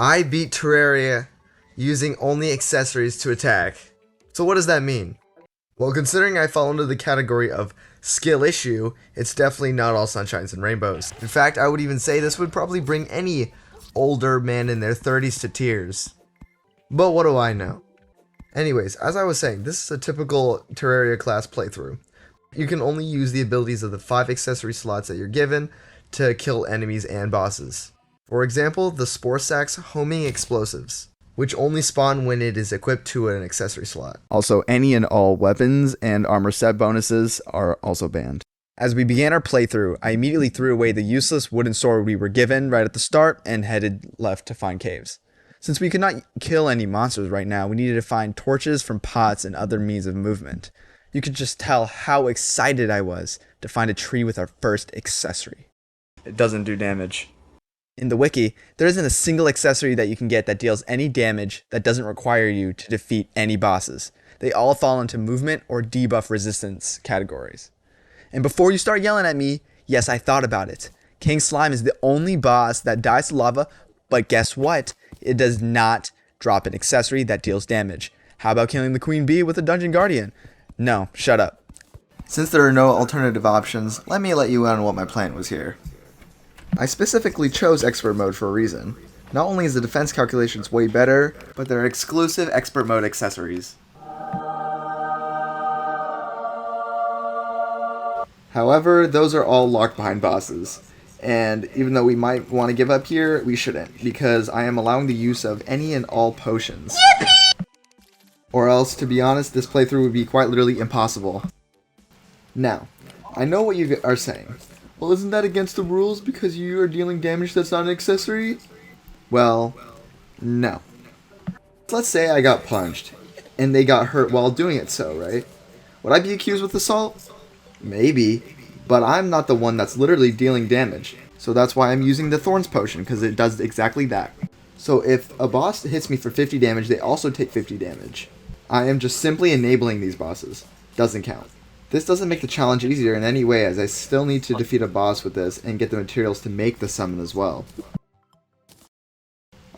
I beat Terraria using only accessories to attack. So what does that mean? Well, considering I fall into the category of skill issue, it's definitely not all sunshines and rainbows. In fact, I would even say this would probably bring any older man in their 30s to tears. But what do I know? Anyways, as I was saying, this is a typical Terraria class playthrough. You can only use the abilities of the 5 accessory slots that you're given to kill enemies and bosses. For example, the Spore Sack's homing explosives, which only spawn when it is equipped to an accessory slot. Also, any and all weapons and armor set bonuses are also banned. As we began our playthrough, I immediately threw away the useless wooden sword we were given right at the start and headed left to find caves. Since we could not kill any monsters right now, we needed to find torches from pots and other means of movement. You could just tell how excited I was to find a tree with our first accessory. It doesn't do damage. In the wiki, there isn't a single accessory that you can get that deals any damage that doesn't require you to defeat any bosses. They all fall into movement or debuff resistance categories. And before you start yelling at me, yes, I thought about it. King Slime is the only boss that dies to lava, but guess what? It does not drop an accessory that deals damage. How about killing the Queen Bee with a Dungeon Guardian? No, shut up. Since there are no alternative options, let me let you in on what my plan was here. I specifically chose Expert Mode for a reason. Not only is the defense calculations way better, but there are exclusive Expert Mode accessories. However, those are all locked behind bosses. And even though we might want to give up here, we shouldn't, because I am allowing the use of any and all potions. Or else, to be honest, this playthrough would be quite literally impossible. Now, I know what you are saying. Well, isn't that against the rules because you are dealing damage that's not an accessory? Well, no. Let's say I got punched, and they got hurt while doing it so, right? Would I be accused with assault? Maybe, but I'm not the one that's literally dealing damage. So that's why I'm using the Thorns Potion, because it does exactly that. So if a boss hits me for 50 damage, they also take 50 damage. I am just simply enabling these bosses. Doesn't count. This doesn't make the challenge easier in any way, as I still need to defeat a boss with this and get the materials to make the summon as well.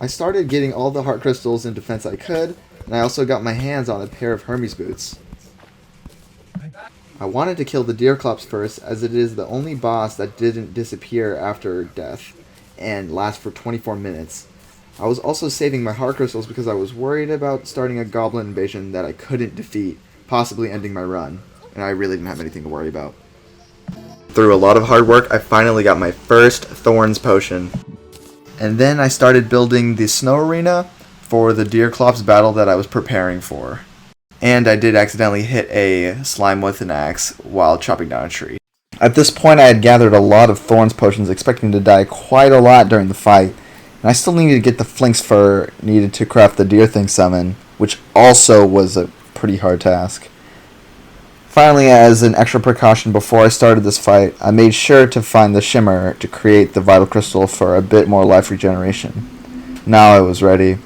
I started getting all the heart crystals in defense I could, and I also got my hands on a pair of Hermes boots. I wanted to kill the Deerclops first, as it is the only boss that didn't disappear after death and last for 24 minutes. I was also saving my heart crystals because I was worried about starting a goblin invasion that I couldn't defeat, possibly ending my run. And I really didn't have anything to worry about. Through a lot of hard work, I finally got my first Thorns Potion. And then I started building the snow arena for the Deerclops battle that I was preparing for. And I did accidentally hit a slime with an axe while chopping down a tree. At this point, I had gathered a lot of Thorns Potions, expecting to die quite a lot during the fight. And I still needed to get the Flinx fur needed to craft the Deer Thing summon, which also was a pretty hard task. Finally, as an extra precaution before I started this fight, I made sure to find the Shimmer to create the Vital Crystal for a bit more life regeneration. Now I was ready.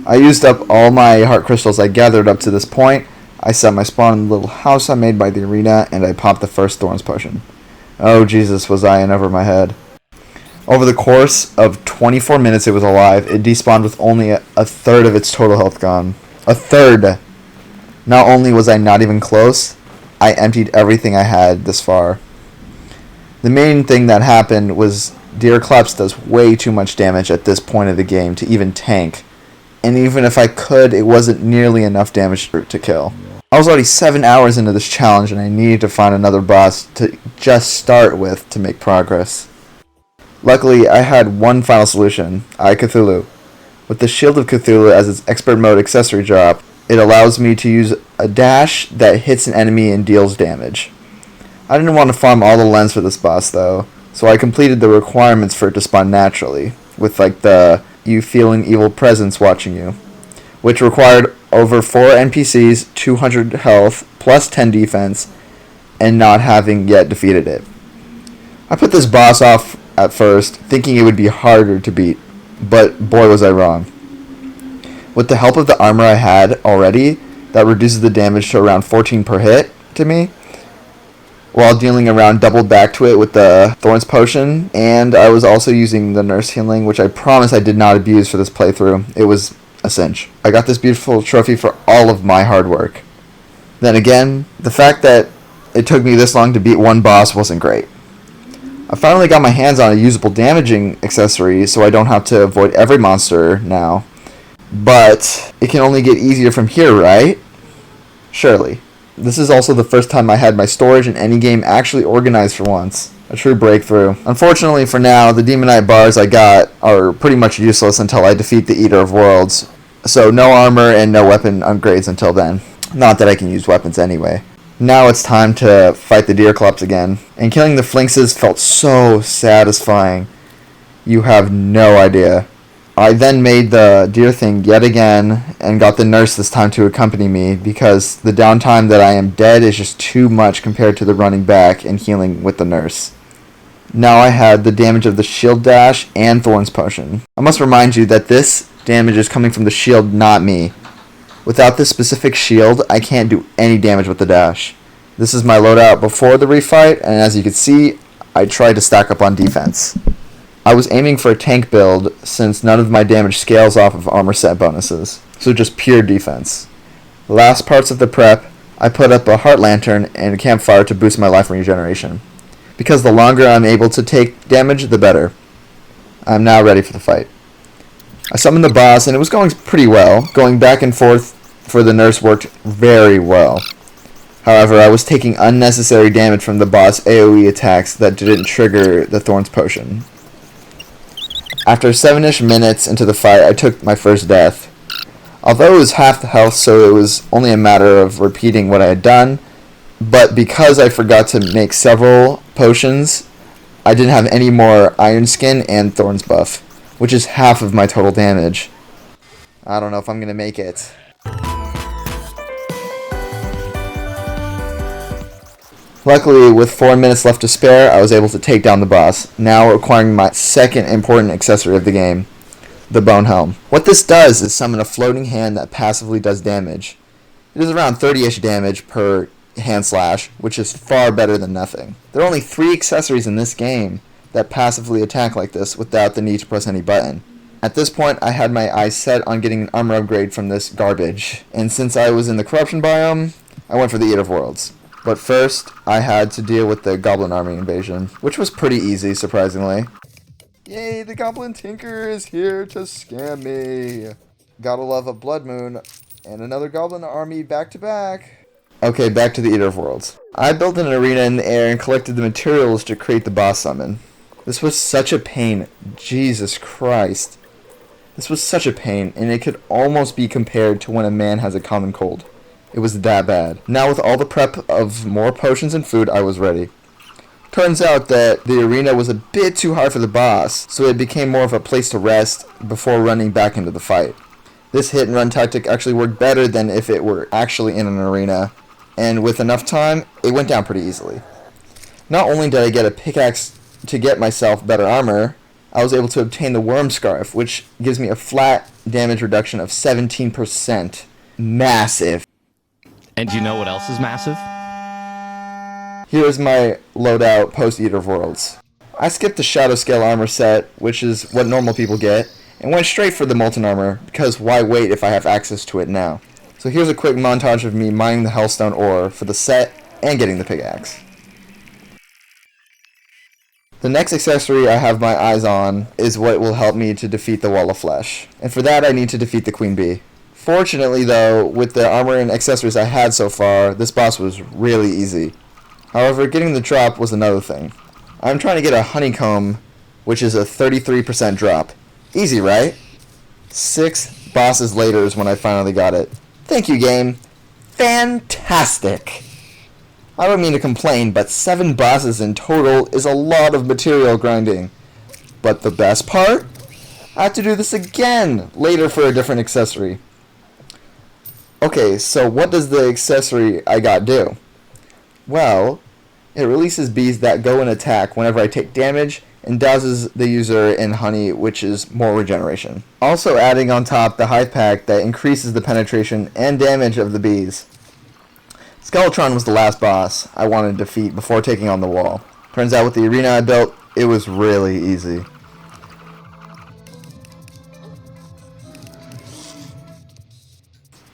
I used up all my heart crystals I gathered up to this point. I set my spawn in the little house I made by the arena, and I popped the first Thorns Potion. Oh Jesus, was I in over my head. Over the course of 24 minutes it was alive, it despawned with only a third of its total health gone. A third! Not only was I not even close, I emptied everything I had this far. The main thing that happened was Deerclops does way too much damage at this point of the game to even tank. And even if I could, it wasn't nearly enough damage to kill. I was already 7 hours into this challenge and I needed to find another boss to just start with to make progress. Luckily, I had one final solution, Cthulhu. With the Shield of Cthulhu as its Expert Mode accessory drop, it allows me to use a dash that hits an enemy and deals damage. I didn't want to farm all the lens for this boss though, so I completed the requirements for it to spawn naturally, with like the you feel an evil presence watching you, which required over 4 NPCs, 200 health, plus 10 defense, and not having yet defeated it. I put this boss off at first, thinking it would be harder to beat, but boy was I wrong. With the help of the armor I had already, that reduces the damage to around 14 per hit to me, while dealing around doubled back to it with the Thorns Potion, and I was also using the Nurse Healing, which I promise I did not abuse for this playthrough. It was a cinch. I got this beautiful trophy for all of my hard work. Then again, the fact that it took me this long to beat one boss wasn't great. I finally got my hands on a usable damaging accessory, so I don't have to avoid every monster now. But it can only get easier from here, right? Surely. This is also the first time I had my storage in any game actually organized for once. A true breakthrough. Unfortunately for now, the Demonite bars I got are pretty much useless until I defeat the Eater of Worlds. So no armor and no weapon upgrades until then. Not that I can use weapons anyway. Now it's time to fight the Deerclops again. And killing the Flinxes felt so satisfying. You have no idea. I then made the deer thing yet again and got the nurse this time to accompany me because the downtime that I am dead is just too much compared to the running back and healing with the nurse. Now I had the damage of the shield dash and Thorns Potion. I must remind you that this damage is coming from the shield, not me. Without this specific shield, I can't do any damage with the dash. This is my loadout before the refight, and as you can see, I tried to stack up on defense. I was aiming for a tank build since none of my damage scales off of armor set bonuses, so just pure defense. Last parts of the prep, I put up a heart lantern and a campfire to boost my life regeneration. Because the longer I'm able to take damage, the better. I'm now ready for the fight. I summoned the boss and it was going pretty well. Going back and forth for the nurse worked very well. However, I was taking unnecessary damage from the boss AoE attacks that didn't trigger the Thorns Potion. After 7-ish minutes into the fight, I took my first death. Although it was half the health, so it was only a matter of repeating what I had done, but because I forgot to make several potions, I didn't have any more Iron Skin and Thorns buff, which is half of my total damage. I don't know if I'm going to make it. Luckily, with 4 minutes left to spare, I was able to take down the boss, now acquiring my second important accessory of the game, the Bone Helm. What this does is summon a floating hand that passively does damage. It is around 30-ish damage per hand slash, which is far better than nothing. There are only 3 accessories in this game that passively attack like this without the need to press any button. At this point, I had my eyes set on getting an armor upgrade from this garbage, and since I was in the corruption biome, I went for the Eater of Worlds. But first, I had to deal with the Goblin Army invasion, which was pretty easy, surprisingly. Yay, the Goblin Tinker is here to scam me. Gotta love a Blood Moon, and another Goblin Army back to back. Okay, back to the Eater of Worlds. I built an arena in the air and collected the materials to create the boss summon. This was such a pain. Jesus Christ. This was such a pain, and it could almost be compared to when a man has a common cold. It was that bad. Now with all the prep of more potions and food, I was ready. Turns out that the arena was a bit too hard for the boss, so it became more of a place to rest before running back into the fight. This hit and run tactic actually worked better than if it were actually in an arena, and with enough time, it went down pretty easily. Not only did I get a pickaxe to get myself better armor, I was able to obtain the Worm Scarf, which gives me a flat damage reduction of 17%. Massive. And you know what else is massive? Here is my loadout post-Eater of Worlds. I skipped the Shadow Scale armor set, which is what normal people get, and went straight for the Molten armor, because why wait if I have access to it now? So here's a quick montage of me mining the Hellstone ore for the set and getting the pickaxe. The next accessory I have my eyes on is what will help me to defeat the Wall of Flesh, and for that I need to defeat the Queen Bee. Fortunately though, with the armor and accessories I had so far, this boss was really easy. However, getting the drop was another thing. I'm trying to get a honeycomb, which is a 33% drop. Easy, right? 6 bosses later is when I finally got it. Thank you, game. Fantastic! I don't mean to complain, but 7 bosses in total is a lot of material grinding. But the best part? I have to do this again later for a different accessory. Okay, so what does the accessory I got do? Well, it releases bees that go and attack whenever I take damage and douses the user in honey, which is more regeneration. Also adding on top the hive pack that increases the penetration and damage of the bees. Skeletron was the last boss I wanted to defeat before taking on the wall. Turns out with the arena I built, it was really easy.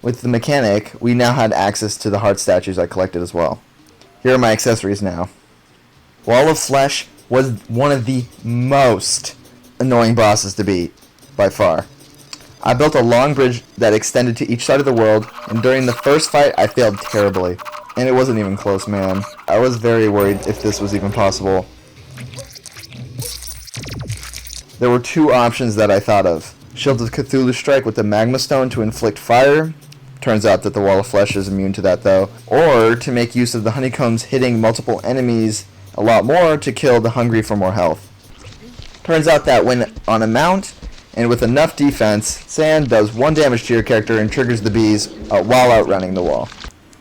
With the mechanic, we now had access to the heart statues I collected as well. Here are my accessories now. Wall of Flesh was one of the most annoying bosses to beat, by far. I built a long bridge that extended to each side of the world, and during the first fight I failed terribly. And it wasn't even close, man. I was very worried if this was even possible. There were two options that I thought of. Shield of Cthulhu Strike with the Magma Stone to inflict fire. Turns out that the Wall of Flesh is immune to that though. Or to make use of the honeycombs hitting multiple enemies a lot more to kill the hungry for more health. Turns out that when on a mount and with enough defense, sand does 1 damage to your character and triggers the bees while outrunning the wall.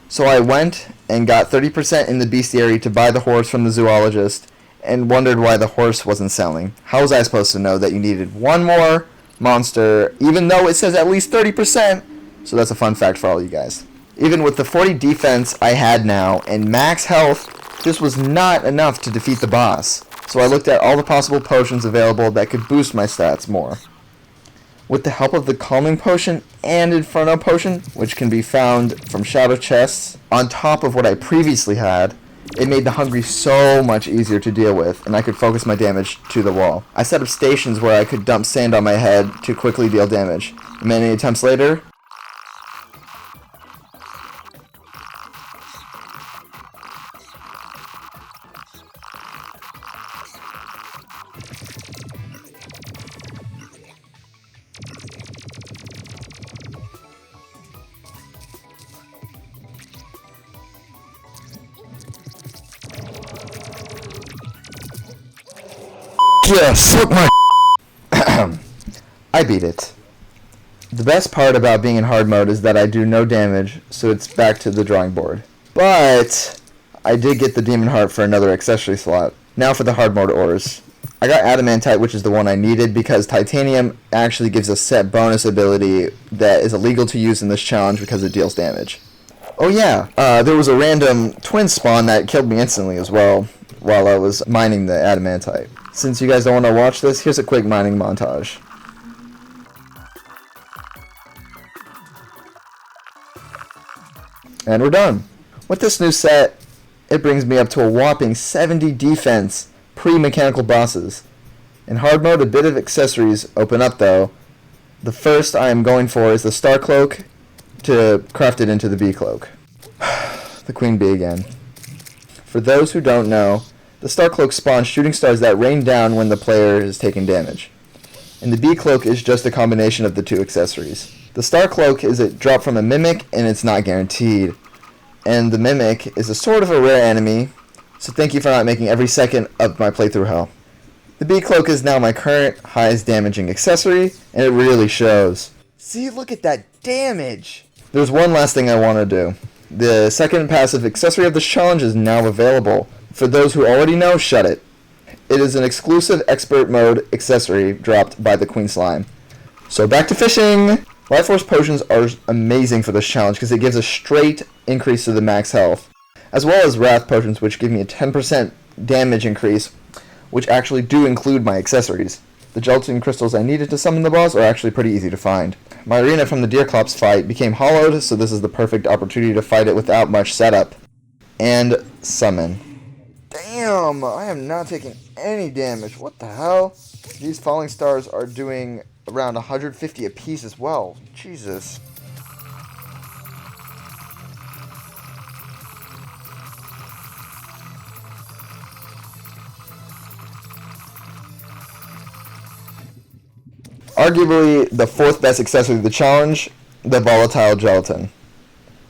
So I went and got 30% in the bestiary to buy the horse from the zoologist and wondered why the horse wasn't selling. How was I supposed to know that you needed one more monster even though it says at least 30%? So that's a fun fact for all you guys. Even with the 40 defense I had now and max health, this was not enough to defeat the boss. So I looked at all the possible potions available that could boost my stats more. With the help of the Calming Potion and Inferno Potion, which can be found from Shadow Chests, on top of what I previously had, it made the hungry so much easier to deal with, and I could focus my damage to the wall. I set up stations where I could dump sand on my head to quickly deal damage. Many attempts later, yeah, suck my I beat it. The best part about being in hard mode is that I do no damage, so it's back to the drawing board. But I did get the Demon Heart for another accessory slot. Now for the hard mode ores. I got Adamantite, which is the one I needed, because Titanium actually gives a set bonus ability that is illegal to use in this challenge because it deals damage. Oh yeah, there was a random twin spawn that killed me instantly as well while I was mining the Adamantite. Since you guys don't want to watch this, here's a quick mining montage. And we're done. With this new set, it brings me up to a whopping 70 defense pre-mechanical bosses. In hard mode, a bit of accessories open up though. The first I am going for is the Star Cloak to craft it into the Bee Cloak. The Queen Bee again. For those who don't know, the Star Cloak spawns shooting stars that rain down when the player is taking damage. And the Bee Cloak is just a combination of the two accessories. The Star Cloak is a drop from a Mimic, and it's not guaranteed. And the Mimic is a sort of a rare enemy, so thank you for not making every second of my playthrough hell. The Bee Cloak is now my current highest damaging accessory, and it really shows. See, look at that damage! There's one last thing I want to do. The second passive accessory of this challenge is now available. For those who already know, shut it. It is an exclusive expert mode accessory dropped by the Queen Slime. So back to fishing! Life Force Potions are amazing for this challenge because it gives a straight increase to the max health, as well as Wrath Potions, which give me a 10% damage increase, which actually do include my accessories. The gelatin crystals I needed to summon the boss are actually pretty easy to find. My arena from the Deerclops fight became hollowed, so this is the perfect opportunity to fight it without much setup. And summon. Damn, I am not taking any damage. What the hell? These falling stars are doing around 150 apiece as well. Jesus. Arguably the fourth best accessory of the challenge, the volatile gelatin.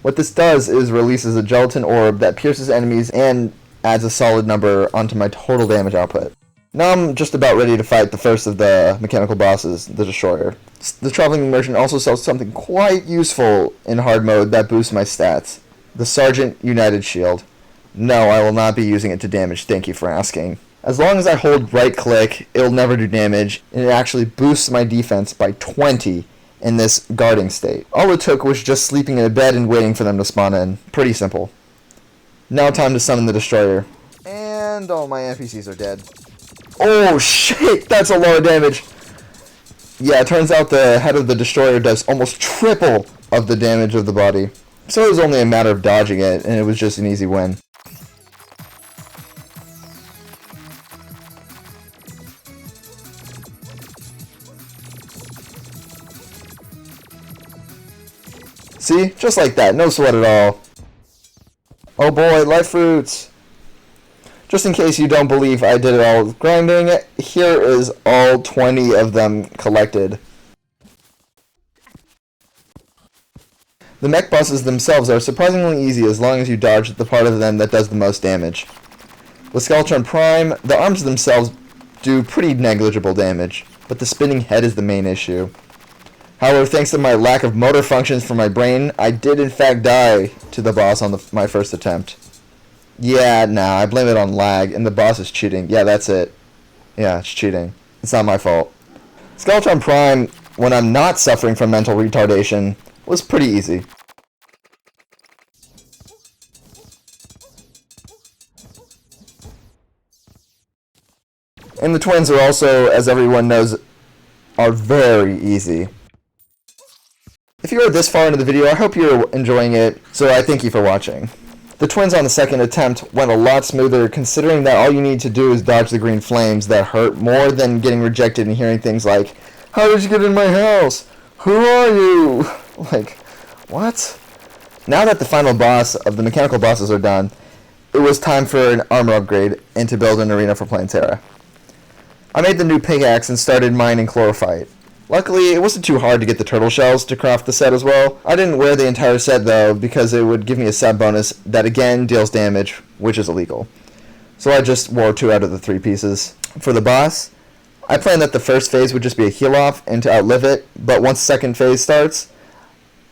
What this does is releases a gelatin orb that pierces enemies and adds a solid number onto my total damage output. Now I'm just about ready to fight the first of the mechanical bosses, the Destroyer. The Traveling Merchant also sells something quite useful in hard mode that boosts my stats. The Sergeant United Shield. No, I will not be using it to damage, thank you for asking. As long as I hold right click, it'll never do damage, and it actually boosts my defense by 20 in this guarding state. All it took was just sleeping in a bed and waiting for them to spawn in. Pretty simple. Now time to summon the destroyer. And all my NPCs are dead. Oh shit, that's a lot of damage. Yeah, it turns out the head of the destroyer does almost triple of the damage of the body. So it was only a matter of dodging it, and it was just an easy win. See? Just like that. No sweat at all. Oh boy, life fruits. Just in case you don't believe I did it all with grinding, here is all 20 of them collected. The mech bosses themselves are surprisingly easy as long as you dodge the part of them that does the most damage. With Skeletron Prime, the arms themselves do pretty negligible damage, but the spinning head is the main issue. However, thanks to my lack of motor functions for my brain, I did in fact die to the boss on my first attempt. Yeah, nah, I blame it on lag, and the boss is cheating. Yeah, that's it. Yeah, it's cheating. It's not my fault. Skeletron Prime, when I'm not suffering from mental retardation, was pretty easy. And the twins are also, as everyone knows, are very easy. If you are this far into the video, I hope you're enjoying it, so I thank you for watching. The twins on the second attempt went a lot smoother, considering that all you need to do is dodge the green flames that hurt more than getting rejected and hearing things like, "How did you get in my house? Who are you?" Like, what? Now that the final boss of the mechanical bosses are done, it was time for an armor upgrade and to build an arena for playing Terra. I made the new pickaxe and started mining chlorophyte. Luckily, it wasn't too hard to get the turtle shells to craft the set as well. I didn't wear the entire set though, because it would give me a set bonus that again deals damage, which is illegal. So I just wore 2 out of the 3 pieces. For the boss, I planned that the first phase would just be a heal off and to outlive it, but once the second phase starts,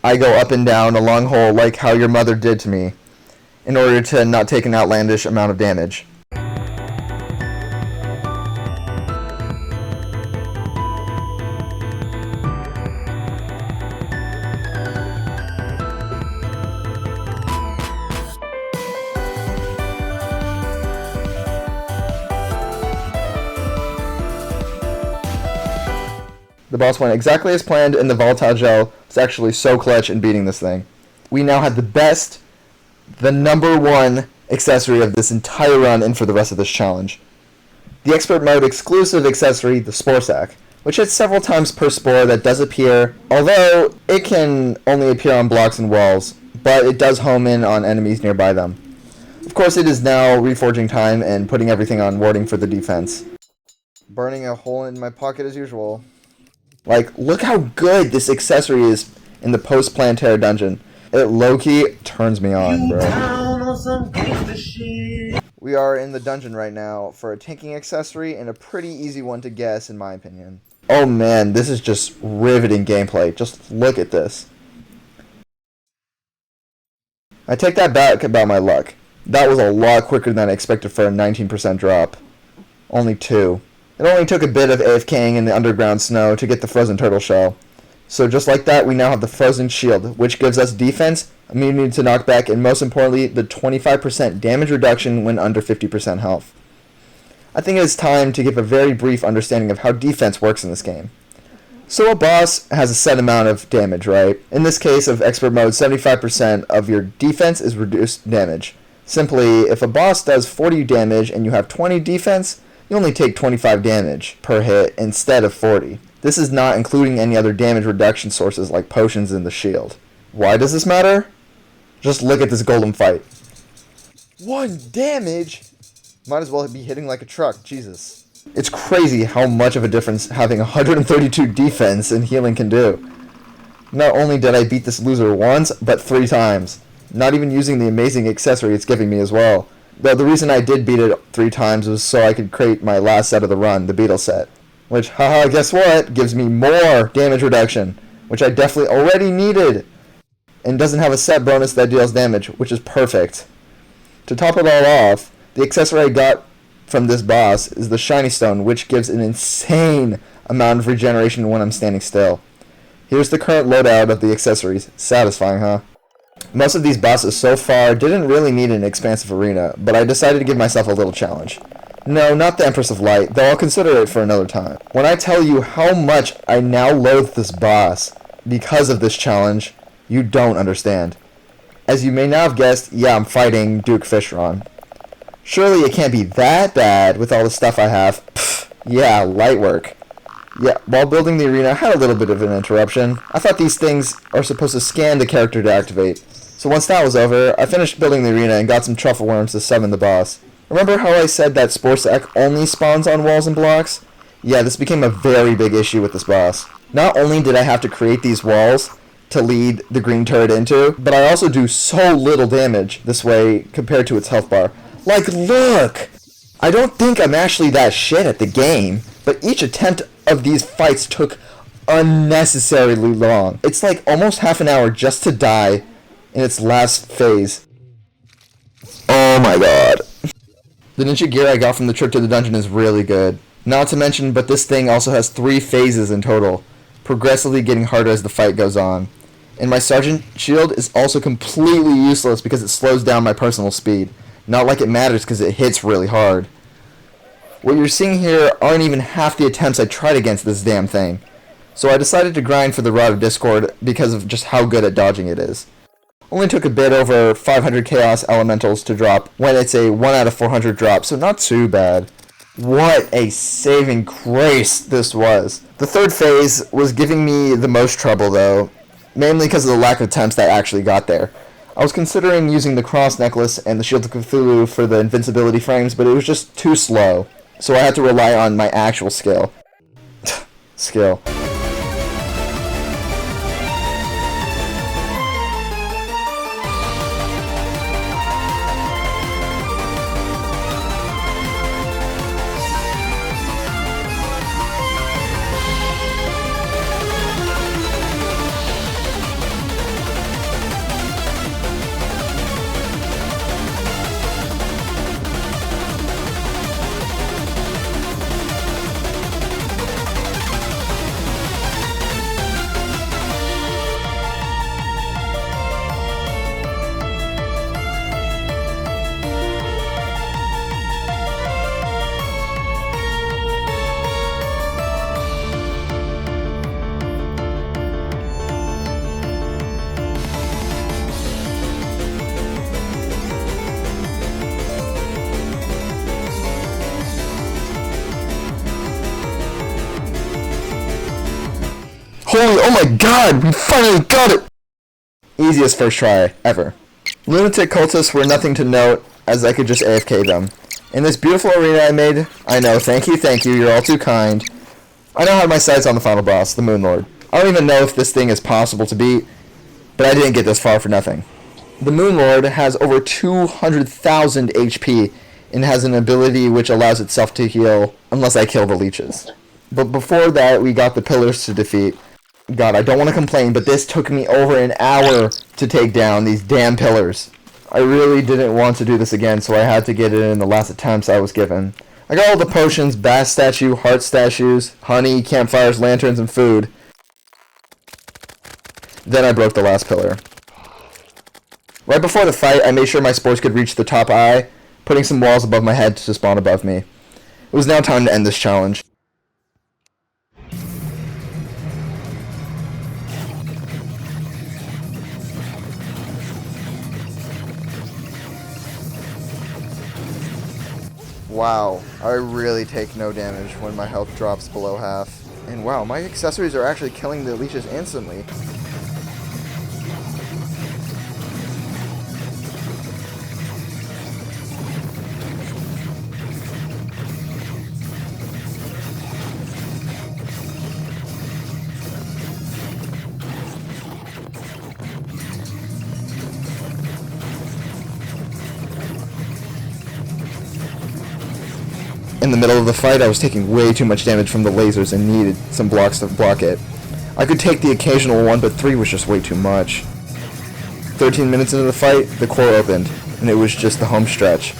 I go up and down a long hole like how your mother did to me, in order to not take an outlandish amount of damage. The boss went exactly as planned, and the volatile gel was actually so clutch in beating this thing. We now had the #1 accessory of this entire run and for the rest of this challenge. The expert mode exclusive accessory, the Spore Sack, which hits several times per spore that does appear, although it can only appear on blocks and walls, but it does home in on enemies nearby them. Of course, it is now reforging time and putting everything on warding for the defense. Burning a hole in my pocket as usual. Like, look how good this accessory is in the post-Planetara dungeon. It low-key turns me on, bro. We are in the dungeon right now for a tanking accessory and a pretty easy one to guess, in my opinion. Oh man, this is just riveting gameplay. Just look at this. I take that back about my luck. That was a lot quicker than I expected for a 19% drop. Only 2. It only took a bit of AFKing in the underground snow to get the frozen turtle shell. So just like that, we now have the frozen shield, which gives us defense, immunity to knockback, and most importantly, the 25% damage reduction when under 50% health. I think it is time to give a very brief understanding of how defense works in this game. So a boss has a set amount of damage, right? In this case of expert mode, 75% of your defense is reduced damage. Simply, if a boss does 40 damage and you have 20 defense, you only take 25 damage per hit instead of 40. This is not including any other damage reduction sources like potions in the shield. Why does this matter? Just look at this golem fight. 1 damage? Might as well be hitting like a truck, Jesus. It's crazy how much of a difference having 132 defense and healing can do. Not only did I beat this loser once, but 3 times. Not even using the amazing accessory it's giving me as well. Though the reason I did beat it 3 times was so I could create my last set of the run, the Beetle set. Which, haha, guess what? Gives me more damage reduction, which I definitely already needed. And doesn't have a set bonus that deals damage, which is perfect. To top it all off, the accessory I got from this boss is the Shiny Stone, which gives an insane amount of regeneration when I'm standing still. Here's the current loadout of the accessories. Satisfying, huh? Most of these bosses so far didn't really need an expansive arena, but I decided to give myself a little challenge. No, not the Empress of Light, though I'll consider it for another time. When I tell you how much I now loathe this boss because of this challenge, you don't understand. As you may now have guessed, yeah, I'm fighting Duke Fishron. Surely it can't be that bad with all the stuff I have. Pfft, yeah, light work. Yeah, while building the arena, I had a little bit of an interruption. I thought these things are supposed to scan the character to activate. So once that was over, I finished building the arena and got some truffle worms to summon the boss. Remember how I said that Spore Sack only spawns on walls and blocks? Yeah, this became a very big issue with this boss. Not only did I have to create these walls to lead the green turret into, but I also do so little damage this way compared to its health bar. Like, look! I don't think I'm actually that shit at the game, but each attempt of these fights took unnecessarily long. It's like almost half an hour just to die in its last phase. Oh my god. The ninja gear I got from the trip to the dungeon is really good. Not to mention, but this thing also has 3 phases in total, progressively getting harder as the fight goes on. And my sergeant shield is also completely useless because it slows down my personal speed. Not like it matters because it hits really hard. What you're seeing here aren't even half the attempts I tried against this damn thing. So I decided to grind for the Rod of Discord because of just how good at dodging it is. Only took a bit over 500 Chaos Elementals to drop when it's a 1 out of 400 drop, so not too bad. What a saving grace this was. The 3rd phase was giving me the most trouble though, mainly because of the lack of attempts that I actually got there. I was considering using the Cross Necklace and the Shield of Cthulhu for the invincibility frames, but it was just too slow, so I had to rely on my actual skill. Skill. Holy, oh my god, we finally got it! Easiest first try, ever. Lunatic cultists were nothing to note, as I could just AFK them. In this beautiful arena I made, I know, thank you, you're all too kind. I now have my sights on the final boss, the Moon Lord. I don't even know if this thing is possible to beat, but I didn't get this far for nothing. The Moon Lord has over 200,000 HP, and has an ability which allows itself to heal, unless I kill the leeches. But before that, we got the pillars to defeat. God, I don't want to complain, but this took me over an hour to take down these damn pillars. I really didn't want to do this again, so I had to get it in the last attempts I was given. I got all the potions, bass statue, heart statues, honey, campfires, lanterns, and food. Then I broke the last pillar. Right before the fight, I made sure my spores could reach the top eye, putting some walls above my head to spawn above me. It was now time to end this challenge. Wow, I really take no damage when my health drops below half. And wow, my accessories are actually killing the leeches instantly. In the middle of the fight, I was taking way too much damage from the lasers and needed some blocks to block it. I could take the occasional one, but 3 was just way too much. 13 minutes into the fight, the core opened, and it was just the home stretch.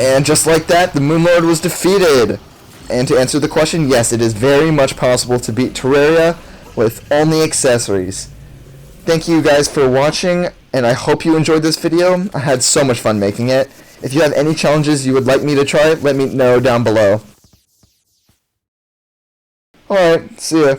And just like that, the Moon Lord was defeated. And to answer the question, yes, it is very much possible to beat Terraria with only accessories. Thank you guys for watching, and I hope you enjoyed this video. I had so much fun making it. If you have any challenges you would like me to try, let me know down below. Alright, see ya.